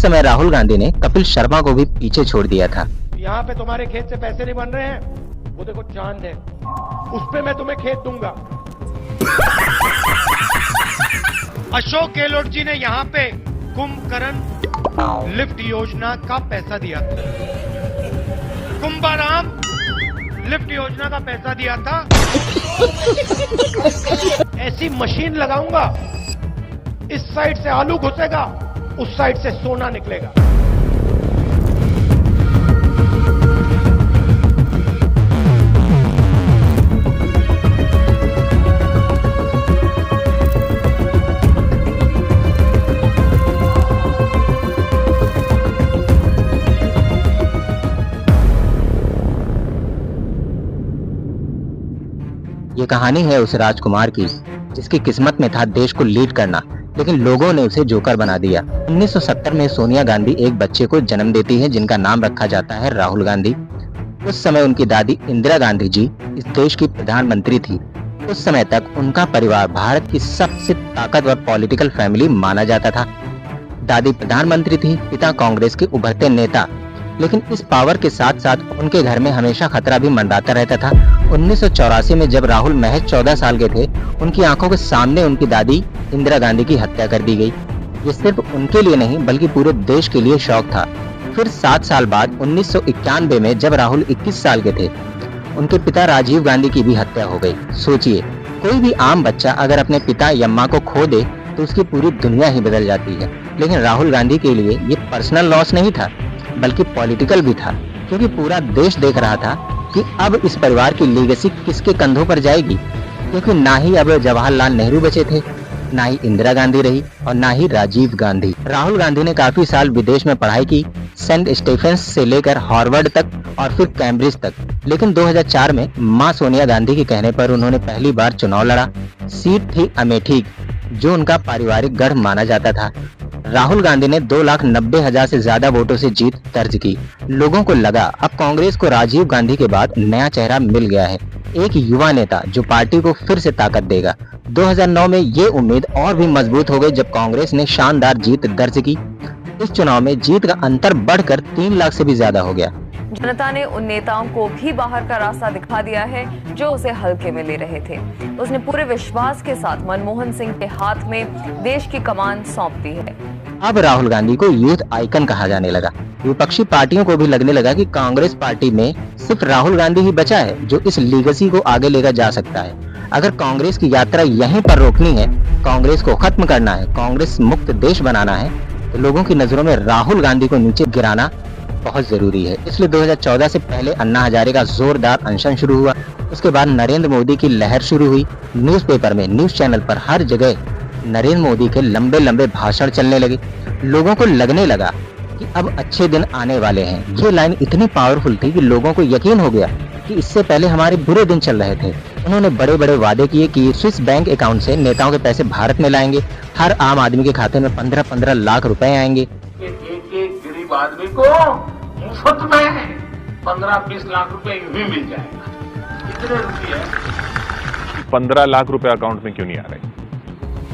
उस समय राहुल गांधी ने कपिल शर्मा को भी पीछे छोड़ दिया था। यहाँ पे तुम्हारे खेत से पैसे नहीं बन रहे हैं, वो देखो चांद है, उस पे मैं तुम्हें खेत दूंगा। अशोक गहलोत जी ने यहाँ पे कुंभकर्ण लिफ्ट योजना का पैसा दिया था, कुंभाराम लिफ्ट योजना का पैसा दिया था। ऐसी मशीन लगाऊंगा, इस साइड से आलू घुसेगा, उस साइड से सोना निकलेगा। ये कहानी है उस राजकुमार की जिसकी किस्मत में था देश को लीड करना, लेकिन लोगों ने उसे जोकर बना दिया। 1970 में सोनिया गांधी एक बच्चे को जन्म देती है जिनका नाम रखा जाता है राहुल गांधी। उस समय उनकी दादी इंदिरा गांधी जी इस देश की प्रधानमंत्री थी। उस समय तक उनका परिवार भारत की सबसे ताकतवर पॉलिटिकल फैमिली माना जाता था। दादी प्रधानमंत्री थी, पिता कांग्रेस के उभरते नेता, लेकिन इस पावर के साथ साथ उनके घर में हमेशा खतरा भी मंडराता रहता था। 1984 में जब राहुल महज 14 साल के थे, उनकी आंखों के सामने उनकी दादी इंदिरा गांधी की हत्या कर दी गई। ये सिर्फ उनके लिए नहीं बल्कि पूरे देश के लिए शौक था। फिर 7 साल बाद 1991 में जब राहुल 21 साल के थे, उनके पिता राजीव गांधी की भी हत्या हो गई। सोचिए, कोई भी आम बच्चा अगर अपने पिता या माँ को खो दे तो उसकी पूरी दुनिया ही बदल जाती है, लेकिन राहुल गांधी के लिए ये पर्सनल लॉस नहीं था बल्कि पॉलिटिकल भी था, क्योंकि पूरा देश देख रहा था कि अब इस परिवार की लीगेसी किसके कंधों पर जाएगी, क्योंकि ना ही अब जवाहरलाल नेहरू बचे थे, ना ही इंदिरा गांधी रही और ना ही राजीव गांधी। राहुल गांधी ने काफी साल विदेश में पढ़ाई की, सेंट स्टीफेंस से लेकर हार्वर्ड तक और फिर कैम्ब्रिज तक, लेकिन 2004 में मां सोनिया गांधी के कहने पर उन्होंने पहली बार चुनाव लड़ा। सीट थी अमेठी, जो उनका पारिवारिक गढ़ माना जाता था। राहुल गांधी ने 2,90,000 से ज्यादा वोटों से जीत दर्ज की। लोगों को लगा अब कांग्रेस को राजीव गांधी के बाद नया चेहरा मिल गया है, एक युवा नेता जो पार्टी को फिर से ताकत देगा। 2009 में ये उम्मीद और भी मजबूत हो गई जब कांग्रेस ने शानदार जीत दर्ज की। इस चुनाव में जीत का अंतर बढ़कर 3 लाख से भी ज्यादा हो गया। जनता ने उन नेताओं को भी बाहर का रास्ता दिखा दिया है जो उसे हल्के में ले रहे थे। उसने पूरे विश्वास के साथ मनमोहन सिंह के हाथ में देश की कमान सौंप दी है। अब राहुल गांधी को यूथ आइकन कहा जाने लगा। विपक्षी पार्टियों को भी लगने लगा कि कांग्रेस पार्टी में सिर्फ राहुल गांधी ही बचा है जो इस लीगेसी को आगे लेकर जा सकता है। अगर कांग्रेस की यात्रा यहीं पर रोकनी है, कांग्रेस को खत्म करना है, कांग्रेस मुक्त देश बनाना है, तो लोगों की नजरों में राहुल गांधी को नीचे गिराना बहुत जरूरी है। इसलिए 2014 से पहले अन्ना हजारे का जोरदार अनशन शुरू हुआ। उसके बाद नरेंद्र मोदी की लहर शुरू हुई। न्यूज़पेपर में, न्यूज चैनल पर, हर जगह नरेंद्र मोदी के लंबे लंबे भाषण चलने लगे। लोगों को लगने लगा कि अब अच्छे दिन आने वाले हैं। ये लाइन इतनी पावरफुल थी कि लोगों को यकीन हो गया कि इससे पहले हमारे बुरे दिन चल रहे थे। उन्होंने बड़े बड़े वादे किए कि स्विस बैंक अकाउंट से नेताओं के पैसे भारत में लाएंगे, हर आम आदमी के खाते में 15-15 लाख रुपए आएंगे। एक गरीब आदमी को मुफ्त में 15-20 लाख रुपए यूं ही मिल जाएगा। कितने रुपये? 15 लाख रुपए अकाउंट में क्यों नहीं आ रहे?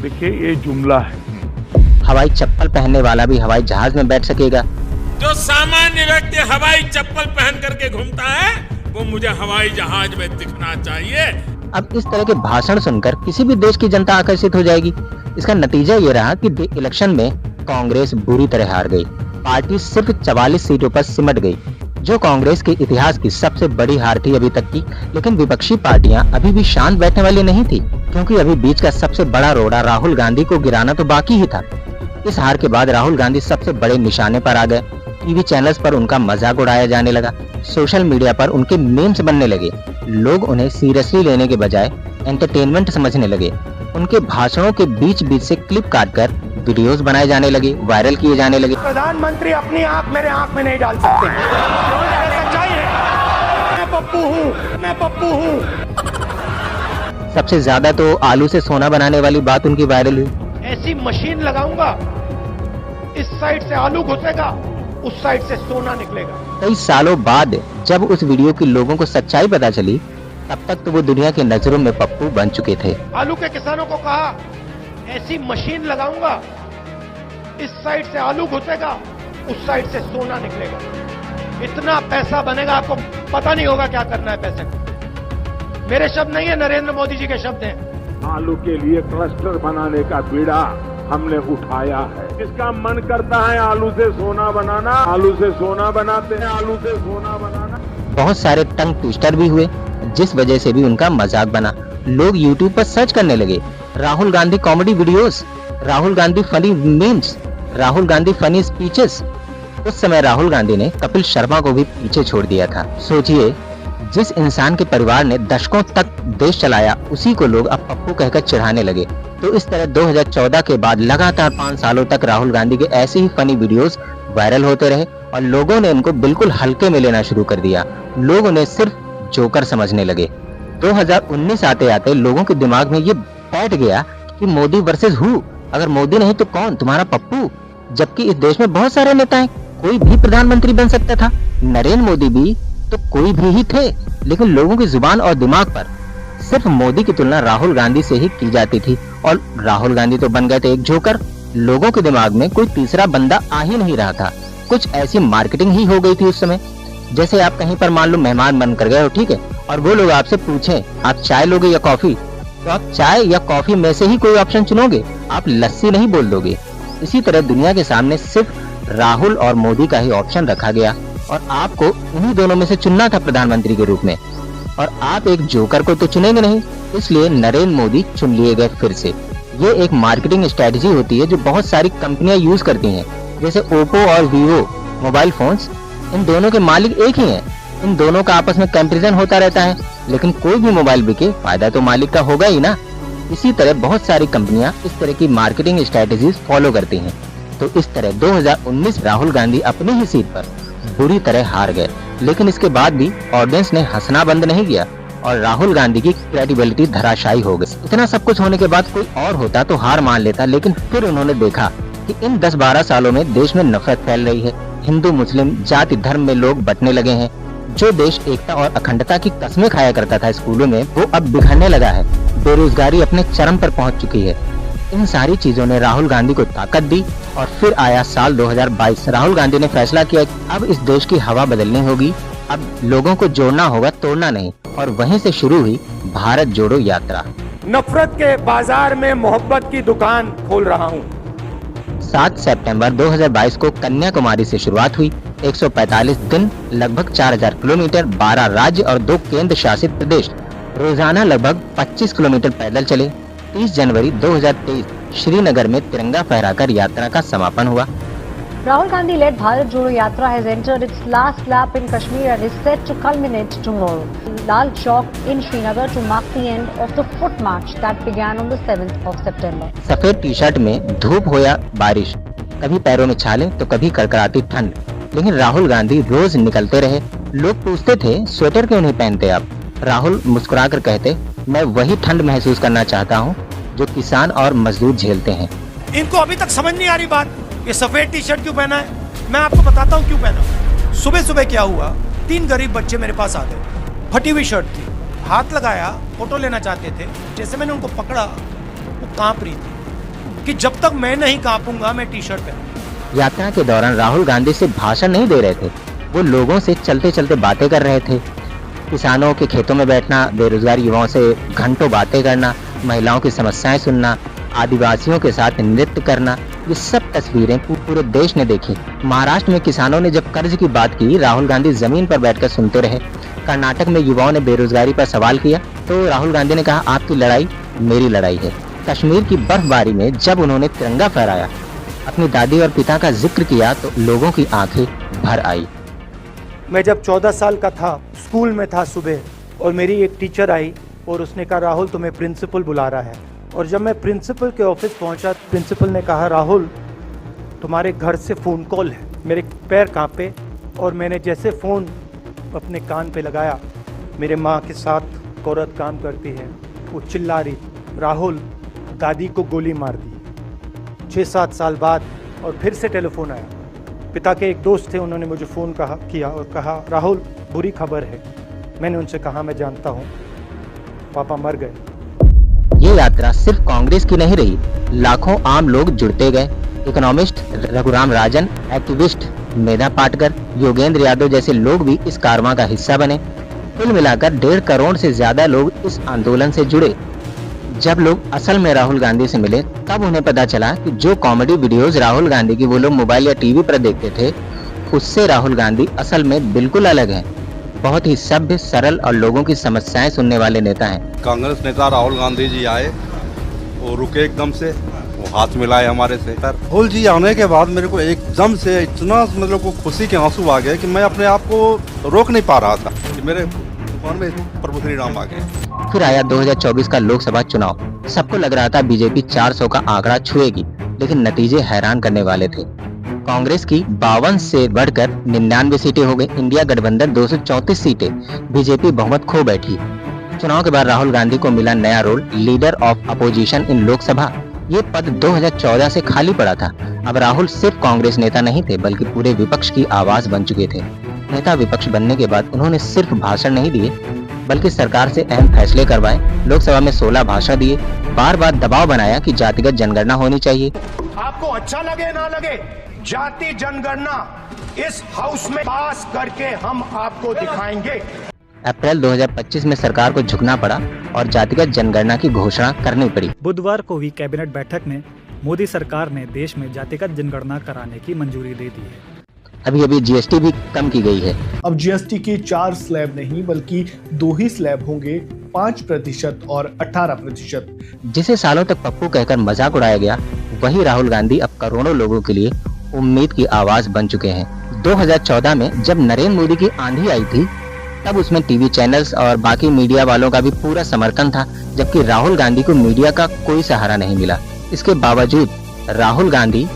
देखिए, ये जुमला है। हवाई चप्पल पहनने वाला भी हवाई जहाज में बैठ सकेगा। जो सामान्य व्यक्ति हवाई चप्पल पहन करके घूमता है वो मुझे हवाई जहाज में दिखना चाहिए। अब इस तरह के भाषण सुनकर किसी भी देश की जनता आकर्षित हो जाएगी। इसका नतीजा ये रहा कि इलेक्शन में कांग्रेस बुरी तरह हार गई। पार्टी सिर्फ 44 सीटों पर सिमट गई, जो कांग्रेस के इतिहास की सबसे बड़ी हार थी अभी तक की। लेकिन विपक्षी पार्टियां अभी भी शांत बैठने वाली नहीं थी, क्योंकि अभी बीच का सबसे बड़ा रोड़ा राहुल गांधी को गिराना तो बाकी ही था। इस हार के बाद राहुल गांधी सबसे बड़े निशाने पर आ गए। टीवी चैनल्स पर उनका मजाक उड़ाया जाने लगा, सोशल मीडिया पर उनके मीम्स बनने लगे। लोग उन्हें सीरियसली लेने के बजाय एंटरटेनमेंट समझने लगे। उनके भाषणों के बीच बीच से क्लिप काटकर वीडियोस बनाए जाने लगे, वायरल किए जाने लगे। प्रधानमंत्री अपनी आंख मेरे आंख में नहीं डाल सकते। सच्चाई है, मैं पप्पू हूँ। सबसे ज्यादा तो आलू से सोना बनाने वाली बात उनकी वायरल हुई। ऐसी मशीन लगाऊंगा, इस साइड से आलू घुसेगा, उस साइड से सोना निकलेगा। कई सालों बाद जब उस वीडियो की लोगों को सच्चाई पता चली, तब तक तो वो दुनिया की नजरों में पप्पू बन चुके थे। आलू के किसानों को कहा, ऐसी मशीन लगाऊंगा, इस साइड से आलू घुसेगा, उस साइड से सोना निकलेगा। इतना पैसा बनेगा, आपको पता नहीं होगा क्या करना है पैसे का। मेरे शब्द नहीं है, नरेंद्र मोदी जी के शब्द हैं। आलू के लिए क्लस्टर बनाने का बीड़ा हमने उठाया है। जिसका मन करता है आलू से सोना बनाना, आलू से सोना बनाते हैं, आलू से सोना बनाना। बहुत सारे टंग ट्विस्टर भी हुए, जिस वजह से भी उनका मजाक बना। लोग YouTube पर सर्च करने लगे, Rahul Gandhi comedy videos, Rahul Gandhi funny memes, Rahul Gandhi funny speeches. उस समय राहुल गांधी ने कपिल शर्मा को भी पीछे छोड़ दिया था। सोचिए, जिस इंसान के परिवार ने दशकों तक देश चलाया, उसी को लोग अब पप्पू कहकर चिढ़ाने लगे। तो इस तरह 2014 के बाद लगातार 5 सालों तक राहुल गांधी के ऐसे ही फनी वीडियोस वायरल होते रहे और लोगों ने इनको बिल्कुल हल्के में लेना शुरू कर दिया। लोग उन्हें सिर्फ जोकर समझने लगे। 2019 आते आते लोगों के दिमाग में ये बैठ गया कि मोदी वर्सेस हु, अगर मोदी नहीं तो कौन, तुम्हारा पप्पू। जबकि इस देश में बहुत सारे नेता हैं, कोई भी प्रधानमंत्री बन सकता था, नरेंद्र मोदी भी तो कोई भी ही थे, लेकिन लोगों की जुबान और दिमाग पर सिर्फ मोदी की तुलना राहुल गांधी से ही की जाती थी और राहुल गांधी तो बन गए थे एक जोकर। लोगों के दिमाग में कोई तीसरा बंदा आ ही नहीं रहा था। कुछ ऐसी मार्केटिंग ही हो गई थी उस समय। जैसे आप कहीं पर मान लो मेहमान बन कर गए हो, ठीक है, और वो लोग आपसे पूछें आप चाय लोगे या कॉफी, तो आप चाय या कॉफी में से ही कोई ऑप्शन चुनोगे, आप लस्सी नहीं बोल दोगे। इसी तरह दुनिया के सामने सिर्फ राहुल और मोदी का ही ऑप्शन रखा गया और आपको उन्हीं दोनों में से चुनना था प्रधानमंत्री के रूप में, और आप एक जोकर को तो चुनेंगे नहीं, इसलिए नरेंद्र मोदी चुन लिए गए फिर से। ये एक मार्केटिंग स्ट्रेटजी होती है जो बहुत सारी कंपनियां यूज करती हैं, जैसे ओप्पो और वीवो मोबाइल फोन्स, इन दोनों के मालिक एक ही हैं। इन दोनों का आपस में कंपैरिजन होता रहता है, लेकिन कोई भी मोबाइल बिके फायदा तो मालिक का होगा ही ना। इसी तरह बहुत सारी कंपनियां इस तरह की मार्केटिंग स्ट्रेटजीज फॉलो करती हैं। तो इस तरह 2019 राहुल गांधी अपनी ही सीट पर बुरी तरह हार गए, लेकिन इसके बाद भी ऑडियंस ने हंसना बंद नहीं किया और राहुल गांधी की क्रेडिबिलिटी धराशायी हो गई। इतना सब कुछ होने के बाद कोई और होता तो हार मान लेता, लेकिन फिर उन्होंने देखा कि इन 10-12 सालों में देश में नफरत फैल रही है। हिंदू मुस्लिम जाति धर्म में लोग बंटने लगे हैं। जो देश एकता और अखंडता की कस्में खाया करता था स्कूलों में, वो अब बिखरने लगा है। बेरोजगारी अपने चरम पर पहुंच चुकी है। इन सारी चीजों ने राहुल गांधी को ताकत दी और फिर आया साल 2022। राहुल गांधी ने फैसला किया कि अब इस देश की हवा बदलनी होगी, अब लोगों को जोड़ना होगा, तोड़ना नहीं, और वहीं से शुरू हुई भारत जोड़ो यात्रा। नफरत के बाजार में मोहब्बत की दुकान खोल रहा हूँ। 7 सितंबर 2022 को कन्याकुमारी से शुरुआत हुई। 145 दिन, लगभग 4000 किलोमीटर, 12 राज्य और 2 केंद्र शासित प्रदेश, रोजाना लगभग 25 किलोमीटर पैदल चले। 30 जनवरी 2023 श्रीनगर में तिरंगा फहराकर यात्रा का समापन हुआ। Rahul Gandhi-led Bharat Jodo Yatra has entered its last lap in Kashmir and is set to culminate tomorrow. Lal Chowk in Srinagar to mark the end of the foot march that began on the 7th of September. सफेद T shirt में धूप हो या बारिश, कभी पैरों में छाले तो कभी कड़कड़ाती ठंड, लेकिन राहुल गांधी रोज निकलते रहे। लोग पूछते थे स्वेटर क्यों नहीं पहनते आप? राहुल मुस्कुराकर कहते, मैं वही ठंड महसूस करना चाहता हूँ जो किसान और मजदूर झेलते हैं। इनको अभी तक समझ नहीं आ रही बात, ये सफेद टी शर्ट क्यों पहना है। मैं आपको बताता हूँ क्यों पहना। सुबह सुबह क्या हुआ, 3 गरीब बच्चे मेरे पास आ गए, फटी हुई शर्ट थी, हाथ लगाया, फोटो लेना चाहते थे। जैसे मैंने उनको पकड़ा, वो कांप रही थी कि जब तक मैं नहीं कांपूंगा मैं टी शर्ट पहनूंगा। यात्रा के दौरान राहुल गांधी सिर्फ भाषण नहीं दे रहे थे, वो लोगों से चलते चलते बातें कर रहे थे। किसानों के खेतों में बैठना, बेरोजगार युवाओं से घंटों बातें करना, महिलाओं की समस्याएं सुनना, आदिवासियों के साथ नृत्य करना, ये सब तस्वीरें पूरे देश ने देखी। महाराष्ट्र में किसानों ने जब कर्ज की बात की, राहुल गांधी जमीन पर बैठकर सुनते रहे। कर्नाटक में युवाओं ने बेरोजगारी पर सवाल किया तो राहुल गांधी ने कहा, आपकी लड़ाई मेरी लड़ाई है। कश्मीर की बर्फबारी में जब उन्होंने तिरंगा फहराया, अपनी दादी और पिता का जिक्र किया, तो लोगों की आंखें भर आई। मैं जब 14 साल का था, स्कूल में था सुबह, और मेरी एक टीचर आई और उसने कहा, राहुल तुम्हें प्रिंसिपल बुला रहा है। और जब मैं प्रिंसिपल के ऑफिस पहुंचा, प्रिंसिपल ने कहा, राहुल तुम्हारे घर से फ़ोन कॉल है। मेरे पैर कांपे और मैंने जैसे फ़ोन अपने कान पे लगाया, मेरे माँ के साथ औरत काम करती है, वो चिल्ला रही, राहुल दादी को गोली मार दी। 6-7 साल बाद और फिर से टेलीफोन आया। पिता के एक दोस्त थे, उन्होंने मुझे फ़ोन किया और कहा, राहुल बुरी खबर है। मैंने उनसे कहा, मैं जानता हूँ, पापा मर गए। ये यात्रा सिर्फ कांग्रेस की नहीं रही, लाखों आम लोग जुड़ते गए। इकोनॉमिस्ट रघुराम राजन, एक्टिविस्ट मेधा पाटकर, योगेंद्र यादव जैसे लोग भी इस कारवां का हिस्सा बने। कुल मिलाकर 1.5 करोड़ से ज्यादा लोग इस आंदोलन से जुड़े। जब लोग असल में राहुल गांधी से मिले तब उन्हें पता चला कि जो कॉमेडी वीडियोस राहुल गांधी की वो लोग मोबाइल या टीवी पर देखते थे, उससे राहुल गांधी असल में बिल्कुल अलग हैं। बहुत ही सभ्य, सरल और लोगों की समस्याएं सुनने वाले नेता हैं। कांग्रेस नेता राहुल गांधी जी आए, वो रुके एकदम से, वो हाथ मिलाए हमारे से। राहुल जी आने के बाद मेरे को एकदम से इतना मतलब को खुशी के आंसू आ गए कि मैं अपने आप को रोक नहीं पा रहा था कि मेरे मन में प्रभु श्री राम आ गए। फिर आया 2024 का लोकसभा चुनाव। सबको लग रहा था बीजेपी 400 का आंकड़ा छुएगी, लेकिन नतीजे हैरान करने वाले थे। कांग्रेस की 52 से बढ़कर 99 सीटें हो गई। इंडिया गठबंधन 234 सीटें, बीजेपी बहुमत खो बैठी। चुनाव के बाद राहुल गांधी को मिला नया role, leader of opposition in Lok Sabha. ये पद 2014 से खाली पड़ा था। अब राहुल सिर्फ कांग्रेस नेता नहीं थे, बल्कि पूरे विपक्ष की आवाज बन चुके थे। नेता विपक्ष बनने के बाद उन्होंने सिर्फ भाषण नहीं दिए, बल्कि सरकार से अहम फैसले करवाए। लोकसभा में 16 भाषण दिए, बार बार दबाव बनाया कि जातिगत जनगणना होनी चाहिए। आपको अच्छा लगे ना लगे, जाति जनगणना इस हाउस में पास करके हम आपको दिखाएंगे। अप्रैल 2025 में सरकार को झुकना पड़ा और जातिगत जनगणना की घोषणा करनी पड़ी। बुधवार को हुई कैबिनेट बैठक में मोदी सरकार ने देश में जातिगत जनगणना कराने की मंजूरी दे दी है। अभी जीएसटी भी कम की गई है। अब जीएसटी के 4 स्लैब नहीं बल्कि 2 ही स्लैब होंगे, 5% और 18%। जिसे सालों तक पप्पू कहकर मजाक उड़ाया गया, वही राहुल गांधी अब करोड़ों लोगों के लिए उम्मीद की आवाज बन चुके हैं। 2014 में जब नरेंद्र मोदी की आंधी आई थी, तब उसमें टीवी चैनल्स और बाकी मीडिया वालों का भी पूरा समर्थन था, जबकि राहुल गांधी को मीडिया का कोई सहारा नहीं मिला। इसके बावजूद राहुल गांधी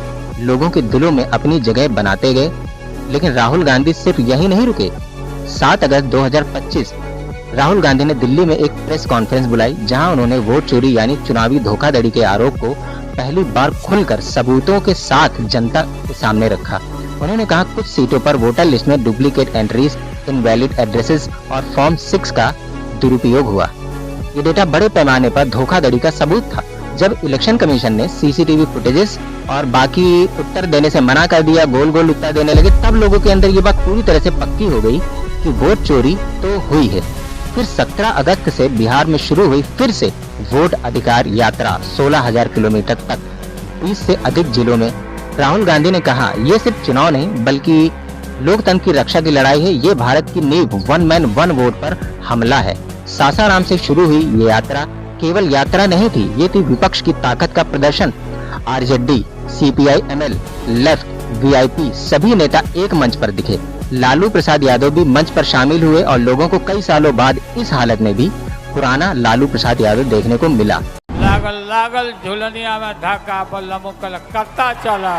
लोगों के दिलों में अपनी जगह बनाते गए। लेकिन राहुल गांधी सिर्फ यही नहीं रुके। 7 अगस्त 2025 राहुल गांधी ने दिल्ली में एक प्रेस कॉन्फ्रेंस बुलाई, जहां उन्होंने वोट चोरी यानी चुनावी धोखाधड़ी के आरोप को पहली बार खुलकर सबूतों के साथ जनता के सामने रखा। उन्होंने कहा कुछ सीटों पर वोटर लिस्ट में डुप्लीकेट एंट्रीज, इनवैलिड एड्रेसेस और फॉर्म 6 का दुरुपयोग हुआ। ये डेटा बड़े पैमाने पर धोखाधड़ी का सबूत था। जब इलेक्शन कमीशन ने सीसीटीवी फुटेजेस और बाकी उत्तर देने से मना कर दिया, गोल गोल उत्तर देने लगे, तब लोगों के अंदर ये बात पूरी तरह से पक्की हो गई कि वोट चोरी तो हुई है। फिर 17 अगस्त से बिहार में शुरू हुई फिर से वोट अधिकार यात्रा 16,000 किलोमीटर तक, 20 से अधिक जिलों में। राहुल गांधी ने कहा, ये सिर्फ चुनाव नहीं बल्कि लोकतंत्र की रक्षा की लड़ाई है। ये भारत की नींव, 1 मैन 1 वोट पर हमला है। सासाराम से शुरू हुई ये यात्रा केवल यात्रा नहीं थी, ये थी विपक्ष की ताकत का प्रदर्शन। RJD, CPI ML, left, VIP सभी नेता एक मंच पर दिखे। लालू प्रसाद यादव भी मंच पर शामिल हुए और लोगों को कई सालों बाद इस हालत में भी पुराना लालू प्रसाद यादव देखने को मिला। लागल लागल झुलनिया में धक्का बल्ला मुक्कल करता चला।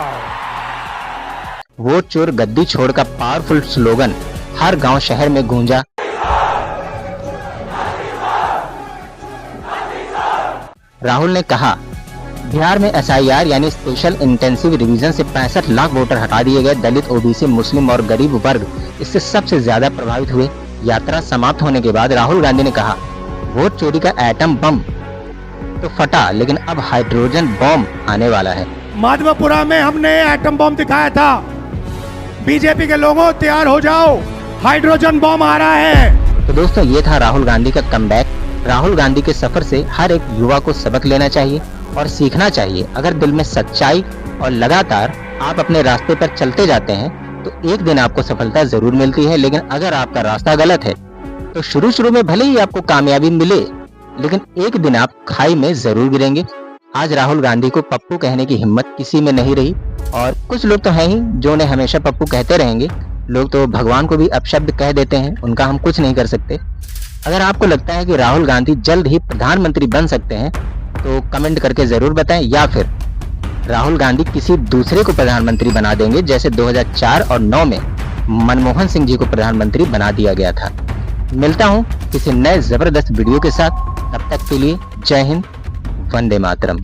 वोट चोर गद्दी छोड़ का पावरफुल स्लोगन हर गांव शहर में गूंजा। राहुल ने कहा, बिहार में एसआईआर यानी स्पेशल इंटेंसिव रिवीजन से 65 लाख वोटर हटा दिए गए। दलित, ओबीसी, मुस्लिम और गरीब वर्ग इससे सबसे ज्यादा प्रभावित हुए। यात्रा समाप्त होने के बाद राहुल गांधी ने कहा, वोट चोरी का एटम बम तो फटा, लेकिन अब हाइड्रोजन बम आने वाला है। माधवपुरा में हमने एटम बम दिखाया था। बीजेपी के लोगों तैयार हो जाओ, हाइड्रोजन बम आ रहा है। तो दोस्तों, ये था राहुल गांधी का कमबैक। राहुल गांधी के सफर से हर एक युवा को सबक लेना चाहिए और सीखना चाहिए। अगर दिल में सच्चाई और लगातार आप अपने रास्ते पर चलते जाते हैं तो एक दिन आपको सफलता जरूर मिलती है। लेकिन अगर आपका रास्ता गलत है तो शुरू में भले ही आपको कामयाबी मिले, लेकिन एक दिन आप खाई में जरूर गिरेंगे। आज राहुल गांधी को पप्पू कहने की हिम्मत किसी में नहीं रही, और कुछ लोग तो हैं ही जो उन्हें हमेशा पप्पू कहते रहेंगे। लोग तो भगवान को भी अपशब्द कह देते हैं, उनका हम कुछ नहीं कर सकते। अगर आपको लगता है कि राहुल गांधी जल्द ही प्रधानमंत्री बन सकते हैं तो कमेंट करके जरूर बताएं, या फिर राहुल गांधी किसी दूसरे को प्रधानमंत्री बना देंगे, जैसे 2004 और 9 में मनमोहन सिंह जी को प्रधानमंत्री बना दिया गया था। मिलता हूं किसी नए जबरदस्त वीडियो के साथ, तब तक के लिए जय हिंद, वंदे मातरम।